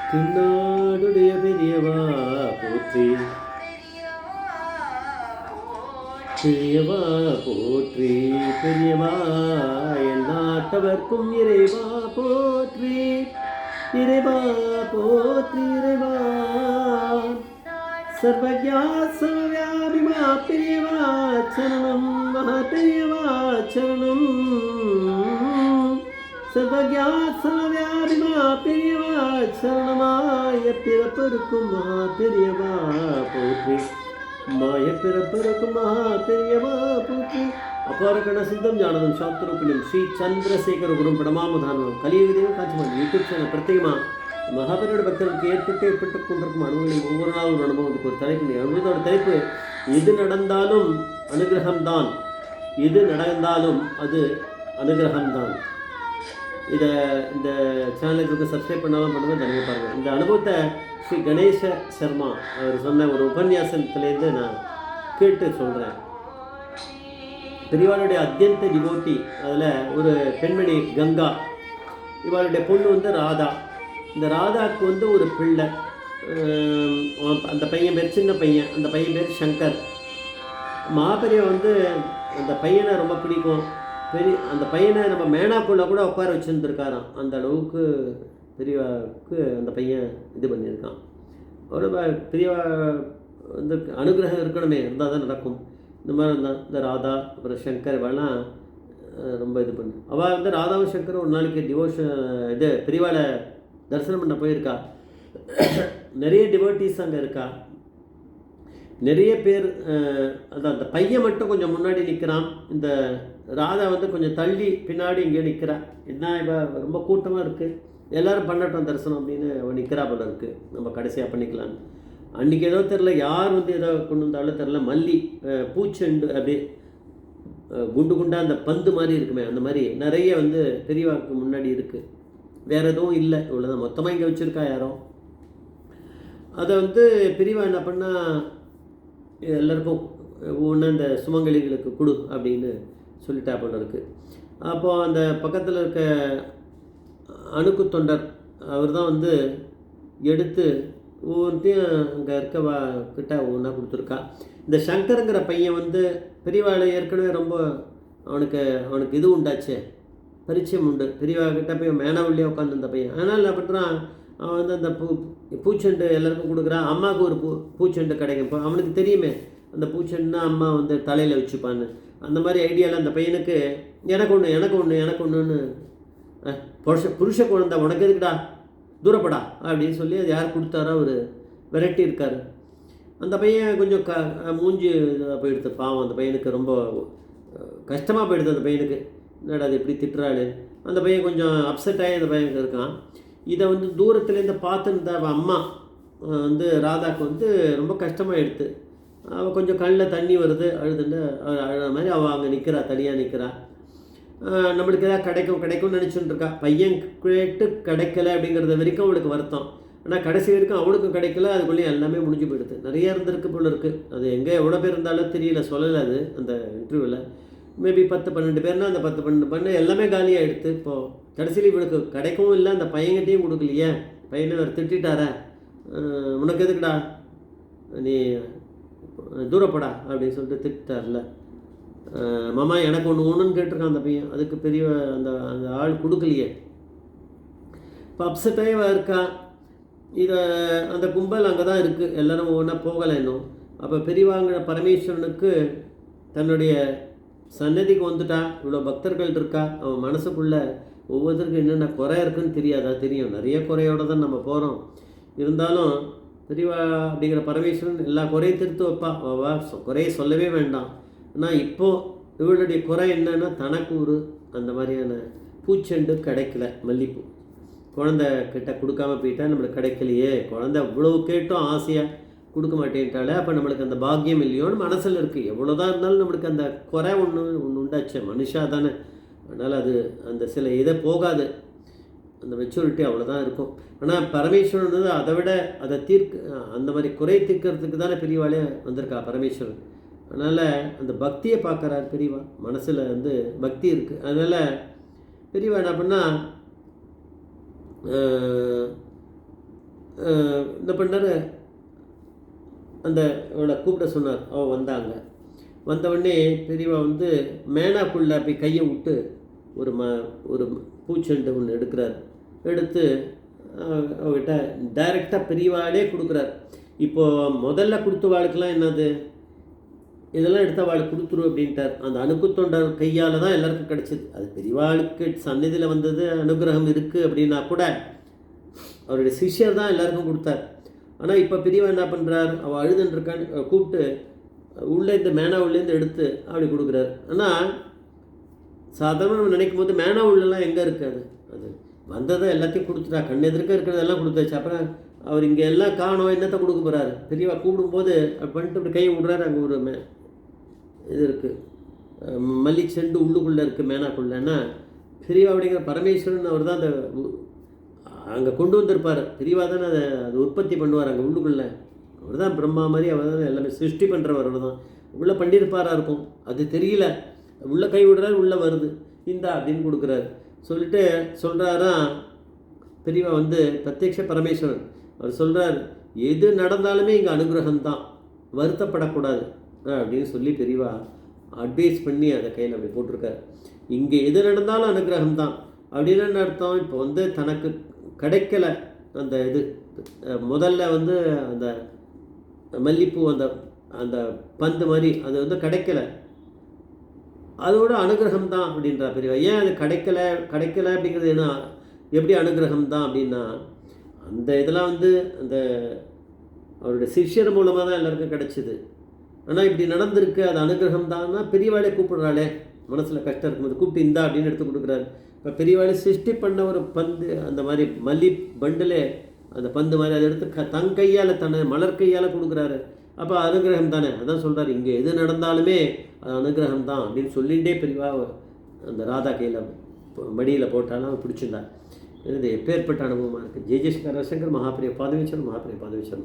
தென்னாடுடைய பெரியவா போற்றி, பெரியவா போற்றி, பெரியவா என் நாட்டவர்க்கும் இறைவா போற்றி, இறைவா போற்றி, இறைவா சர்வஜா சர்வவியாபிமா பெரியவா சரணம், மகா பெரியவா சரணம், சர்வஜா சர்வவியாபிமா பெரியவா சரணமாய பிறப்பருக்கும் மகா பெரியவா போற்றி, மாய பிறப்பருக்கும் மகா பெரியவா போற்றி. அபாரகண சித்தம் ஞானதம் சாஸ்திரூபிணியம் ஸ்ரீ சந்திரசேகர குரும் பிரணமாமதானம் கலியுகதையும் காட்சி யூடியூப் சேனல் பிரத்யேகமாக மகாபலியோட பக்தர்களுக்கு ஏற்பட்டு கொண்டிருக்கும் அனுபவங்களில் ஒவ்வொரு நாளும் ஒரு அனுபவம். ஒரு தலைப்பு அனுபவத்தோட தலைப்பு எது நடந்தாலும் அனுகிரகம்தான், எது நடந்தாலும் அது அனுகிரகம்தான். இதை இந்த சேனலுக்கு சப்ஸ்கிரைப் பண்ணாலும் பண்ணுங்கள், தனியாக பாருங்கள். இந்த அனுபவத்தை ஸ்ரீ கணேச சர்மா அவர் சொன்ன ஒரு உபன்யாசத்துலேருந்து நான் கேட்டு சொல்கிறேன். பெரியவாளுடைய அத்தியந்த டிவோட்டி, அதில் ஒரு பெண்மணி கங்கா, இவளுடைய பொண்ணு வந்து ராதா. இந்த ராதாவுக்கு வந்து ஒரு பிள்ளை, அந்த பையன் பேர் சின்ன பையன், அந்த பையன் பேர் சங்கர். மகாபெரியவா வந்து அந்த பையனை ரொம்ப பிடிக்கும். அந்த பையனை நம்ம மேனாக்குள்ளே கூட உட்கார வச்சுருந்துருக்காராம். அந்த அளவுக்கு பெரியவாவுக்கு அந்த பையன் இது பண்ணியிருக்கான். அவரோட பெரியவா வந்து அனுகிரகம் இருக்கணுமே, இருந்தால் தான் நடக்கும். இந்த மாதிரி இருந்தால் இந்த ராதா அப்புறம் சங்கர் இவெல்லாம் ரொம்ப இது பண்ணு. அவள் வந்து ராதாவும் சங்கரும் ஒரு நாளைக்கு டிவோஷன் இது பெரியவாளை தரிசனம் பண்ண போயிருக்கா. நிறைய டிவோட்டீஸ் அங்கே இருக்கா, நிறைய பேர். அந்த பையன் மட்டும் கொஞ்சம் முன்னாடி நிற்கிறான், இந்த ராதா வந்து கொஞ்சம் தள்ளி பின்னாடி இங்கே நிற்கிறா. என்ன இவ ரொம்ப கூட்டமாக இருக்குது, எல்லோரும் பண்ணட்டும் தரிசனம் அப்படின்னு அவன் நிற்கிறா போல இருக்குது, நம்ம கடைசியாக பண்ணிக்கலான்னு. அன்றைக்கி ஏதோ தெரில, யார் வந்து ஏதோ கொண்டு வந்தாலும் தெரில, மல்லி பூச்செண்டு அப்படியே குண்டு குண்டாக அந்த பந்து மாதிரி இருக்குமே, அந்த மாதிரி நிறைய வந்து பெரியவாக்கு முன்னாடி இருக்குது. வேறு எதுவும் இல்லை, இவ்வளோதான். மொத்தமாக இங்கே வச்சுருக்கா யாரோ. அதை வந்து பெரியவா என்ன பண்ணால் எல்லாருக்கும் ஒன்று இந்த சுமங்கலிகளுக்கு கொடு அப்படின்னு சொல்லிட்டா போல இருக்குது. அப்போது அந்த பக்கத்தில் இருக்க அணுக்கு தொண்டர் அவர் தான் வந்து எடுத்து ஒவ்வொன்றையும் அங்கே இருக்கவா கிட்ட ஒன்றா கொடுத்துருக்கா. இந்த சங்கருங்கிற பையன் வந்து பெரியவாளை ஏற்கனவே ரொம்ப அவனுக்கு இது உண்டாச்சே, பரிச்சயம் உண்டு. பெரியவா கிட்ட போய் மேனாவில்லையே உட்காந்து அந்த பையன். அதனால் என்ன பண்ணுறான், அவன் வந்து அந்த பூச்செண்டு எல்லாருக்கும் கொடுக்குறான். அம்மாவுக்கு ஒரு பூச்செண்டு கிடைக்கும். இப்போ அவனுக்கு தெரியுமே அந்த பூச்செண்டுனா அம்மா வந்து தலையில் வச்சுப்பான்னு. அந்த மாதிரி ஐடியாவில் அந்த பையனுக்கு எனக்கு ஒன்றுன்னு புருஷ குழந்தை உனக்கு எதுக்குடா, தூரப்படா அப்படின்னு சொல்லி அது யார் கொடுத்தாரோ அவர் விரட்டி இருக்கார். அந்த பையன் கொஞ்சம் மூஞ்சி இதாக போயிடுது. பாவம், அந்த பையனுக்கு ரொம்ப கஷ்டமாக போயிடுது. அந்த பையனுக்கு என்னடா அது எப்படி திட்டுறாள். அந்த பையன் கொஞ்சம் அப்செட் ஆகி அந்த பையனுக்கு இருக்கான். இதை வந்து தூரத்துலேருந்து பார்த்துருந்த அவள் அம்மா வந்து ராதாவுக்கு வந்து ரொம்ப கஷ்டமாக எடுத்து, அவள் கொஞ்சம் கண்ணில் தண்ணி வருது, அழுதுன்னு அழுகிற மாதிரி அவள் அங்கே நிற்கிறா, தனியாக நிற்கிறா. நம்மளுக்கு எதாவது கிடைக்கும்னு நினச்சிட்டு இருக்கா. பையன் கேட்டு கிடைக்கல அப்படிங்கிறது வரைக்கும் அவளுக்கு வருத்தம். ஆனால் கடைசி வரைக்கும் அவளுக்கும் கிடைக்கல, அதுக்குள்ளேயும் எல்லாமே முடிஞ்சு போயிடுது. நிறையா இருந்திருக்கு போல இருக்குது. அது எங்கே எவ்வளோ பேர் இருந்தாலும் தெரியல, சொல்லலை அது அந்த இன்டர்வியூவில். மேபி 10-12 பேர்னால் அந்த 10-12 பண்ண எல்லாமே காலியாகிடுது. இப்போது கடைசியில் இவளுக்கு கிடைக்கவும் இல்லை, அந்த பையன்கிட்டையும் கொடுக்கலையே. பையனை அவர் திட்டாரா, உனக்கு எதுக்குடா நீ தூரப்படா அப்படின்னு சொல்லிட்டு திட்டார்ல. மாமா எனக்கு ஒன்றுன்னு கேட்டிருக்கான் அந்த பையன். அதுக்கு பெரிய அந்த அந்த ஆள் கொடுக்கலையே. இப்போ அப்செட்டாக இருக்கா. இதை அந்த கும்பல் அங்கே தான் இருக்குது, எல்லோரும் ஒவ்வொன்றா போகலை இன்னும். அப்போ பெரியவாங்கிற பரமேஸ்வரனுக்கு தன்னுடைய சன்னதிக்கு வந்துட்டா. இவ்வளோ பக்தர்கள் இருக்கா. அவன் மனசுக்குள்ளே ஒவ்வொருத்தருக்கும் என்னென்ன குறை இருக்குன்னு தெரியாதா? தெரியும், நிறைய குறையோடு தான் நம்ம போகிறோம். இருந்தாலும் பெரியவா அப்படிங்கிற பரமேஸ்வரன் எல்லா குறையும் திருத்து வைப்பா. அவா குறையை சொல்லவே வேண்டாம். ஆனால் இப்போது இவளுடைய குறை என்னன்னா, தனக்கூறு அந்த மாதிரியான பூச்செண்டு கிடைக்கல. மல்லிப்பூ குழந்தை கிட்ட கொடுக்காம போயிட்டா, நம்மளுக்கு கிடைக்கலையே. குழந்தை அவ்வளோ கேட்டும் ஆசையாக கொடுக்க மாட்டேன்ட்டாலே, அப்போ நம்மளுக்கு அந்த பாக்கியம் இல்லையோன்னு மனசில் இருக்குது. எவ்வளோதான் இருந்தாலும் நம்மளுக்கு அந்த குறை ஒன்று உண்டாச்சு, மனுஷா தானே. அதனால் அது அந்த சில இதை போகாது, அந்த மெச்சூரிட்டி அவ்வளோதான் இருக்கும். ஆனால் பரமேஸ்வரன் வந்து அதை விட அதை அந்த மாதிரி குறை தீர்க்கறதுக்கு தானே பெரியவாளே வந்திருக்கா பரமேஸ்வரன். அதனால் அந்த பக்தியை பார்க்குறார் பெரியவா. மனசில் வந்து பக்தி இருக்குது. அதனால் பெரியவா என்ன பண்ணால் என்ன பண்ணார், அந்த அவளை கூப்பிட சொன்னார். அவள் வந்தாங்க. வந்தவுடனே பெரியவா வந்து மேனாக்குள்ளே போய் கையை விட்டு ஒரு ஒரு பூச்செண்டு ஒன்று எடுக்கிறார். எடுத்து அவகிட்ட டைரெக்டாக பெரியவாளே கொடுக்குறார். இப்போது முதல்ல கொடுத்த வாழ்க்கெலாம் என்னது, இதெல்லாம் எடுத்த வாழ் கொடுத்துரு அப்படின்ட்டார். அந்த அணுக்குத்தொண்டர் கையால் தான் எல்லாருக்கும் கிடச்சிது. அது பெரியவாளுக்கு சந்நிதியில் வந்தது, அனுகிரகம் இருக்குது அப்படின்னா கூட அவருடைய சிஷ்யர் தான் எல்லாருக்கும் கொடுத்தார். ஆனால் இப்போ பெரியவா என்ன பண்ணுறார், அவள் அழுதுன்றிருக்கான்னு கூப்பிட்டு உள்ளே இந்த மேனா உள்ளேருந்து எடுத்து அப்படி கொடுக்குறாரு. ஆனால் சாதாரண நம்ம நினைக்கும் போது மேனா உள்ளெல்லாம் எங்கே இருக்குது, அது வந்ததை எல்லாத்தையும் கொடுத்துட்டா, கண் எதிர்க்க இருக்கிறதெல்லாம் கொடுத்தாச்சு. அப்புறம் அவர் இங்கே எல்லாம் காணோம், என்னத்தை கொடுக்க போகிறாரு. பெரியவா கூப்பிடும்போது அப்படி பண்ணிட்டு அப்படி கையை விடுறாரு. அங்கே ஒரு இது இருக்குது, மல்லிச்செண்டு உள்ளுக்குள்ளே இருக்குது மேனாக்குள்ளேன்னா, பெரியவா அப்படிங்கிற பரமேஸ்வரன் அவர் தான் அந்த அங்கே கொண்டு வந்திருப்பார். பெரியவா தானே அது உற்பத்தி பண்ணுவார் அங்கே உள்ளுக்குள்ளே. அவர் தான் பிரம்மா மாதிரி, அவர் தான் எல்லாமே சிருஷ்டி பண்ணுறவர். அவர் தான் உள்ளே பண்ணியிருப்பாராக இருக்கும், அது தெரியல. உள்ளே கை விடுறாரு, உள்ளே வருது, இந்தா அப்படின்னு கொடுக்குறாரு. சொல்லிட்டு சொல்கிறாராம் பெரியவா வந்து பிரத்யக்ஷ பரமேஸ்வரன். அவர் சொல்கிறார், எது நடந்தாலுமே இங்கே அனுகிரகம்தான், வருத்தப்படக்கூடாது அப்படின்னு சொல்லி பெரியவா அட்வைஸ் பண்ணி அதை கையில் அப்படி போட்டிருக்காரு. இங்கே எது நடந்தாலும் அனுகிரகம்தான் அப்படின்னு அர்த்தம். இப்போ வந்து தனக்கு கிடைக்கல அந்த இது, முதல்ல வந்து அந்த மல்லிப்பூ அந்த அந்த பந்து மாதிரி அது வந்து கிடைக்கல, அதோட அனுகிரகம் தான் அப்படின்றா பெரியவா. ஏன் அது கிடைக்கல அப்படிங்கிறது என்ன, எப்படி அனுகிரகம் தான் அப்படின்னா, அந்த இதெல்லாம் வந்து அந்த அவருடைய சிஷ்யர் மூலமாக தான் எல்லாருக்கும் கிடச்சிது. ஆனால் இப்படி நடந்திருக்கு, அது அனுகிரகம் தான்னா பெரியவாளே கூப்பிடுறாளே, மனசில் கஷ்டம் இருக்கும்போது கூப்பிட்டு இந்தா அப்படின்னு எடுத்து கொடுக்குறாரு. இப்போ பெரியவாளே சிருஷ்டி பண்ண ஒரு பந்து, அந்த மாதிரி மல்லி பண்டிலே அந்த பந்து மாதிரி அதை எடுத்து தன் கையால் தன்னை மலர் கையால் கொடுக்குறாரு. அப்போ அனுகிரகம் தானே. அதான் சொல்கிறார், இங்கே எது நடந்தாலுமே அது அனுகிரகம் தான் அப்படின்னு சொல்லிகிட்டே பெரியவா அந்த ராதா கையில் மடியில் போட்டாலும் பிடிச்சிருந்தார். இது எப்பேற்பட்ட அனுபவமாக இருக்குது. ஜெய் ஜெய்சங்கர் ரவிசங்கர் மகாபிரிய பாதவீச்சர் மகாபிரிய பாதவீச்சர்.